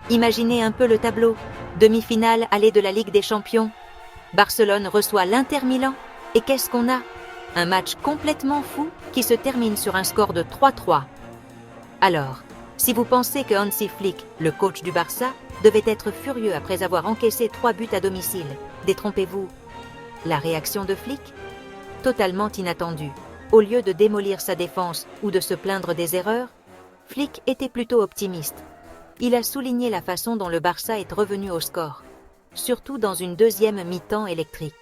Imaginez un peu le tableau. Demi-finale aller de la Ligue des Champions. Barcelone reçoit l'Inter Milan. Et qu'est-ce qu'on a? Un match complètement fou qui se termine sur un score de 3-3. Alors, si vous pensez que Hansi Flick, le coach du Barça, devait être furieux après avoir encaissé 3 buts à domicile, détrompez-vous. La réaction de Flick? Totalement inattendue. Au lieu de démolir sa défense ou de se plaindre des erreurs, Flick était plutôt optimiste. Il a souligné la façon dont le Barça est revenu au score, surtout dans une deuxième mi-temps électrique.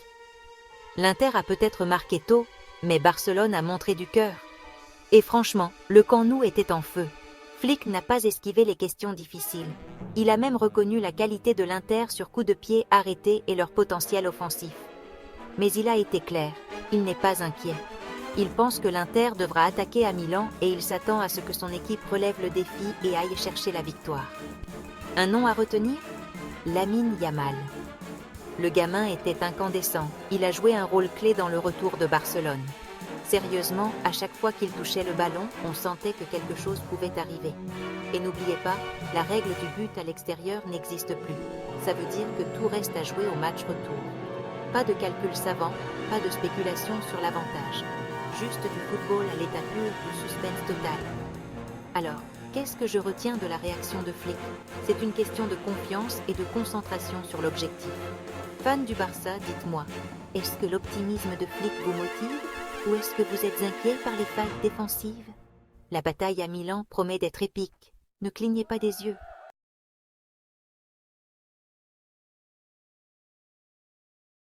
L'Inter a peut-être marqué tôt, mais Barcelone a montré du cœur. Et franchement, le Camp Nou était en feu. Flick n'a pas esquivé les questions difficiles. Il a même reconnu la qualité de l'Inter sur coups de pied arrêtés et leur potentiel offensif. Mais il a été clair, il n'est pas inquiet. Il pense que l'Inter devra attaquer à Milan et il s'attend à ce que son équipe relève le défi et aille chercher la victoire. Un nom à retenir? Lamine Yamal. Le gamin était incandescent, il a joué un rôle clé dans le retour de Barcelone. Sérieusement, à chaque fois qu'il touchait le ballon, on sentait que quelque chose pouvait arriver. Et n'oubliez pas, la règle du but à l'extérieur n'existe plus. Ça veut dire que tout reste à jouer au match retour. Pas de calcul savant, pas de spéculation sur l'avantage. Juste du football à l'état pur du suspense total. Alors, qu'est-ce que je retiens de la réaction de Flick? C'est une question de confiance et de concentration sur l'objectif. Fan du Barça, dites-moi, est-ce que l'optimisme de Flick vous motive ou est-ce que vous êtes inquiet par les failles défensives? La bataille à Milan promet d'être épique. Ne clignez pas des yeux.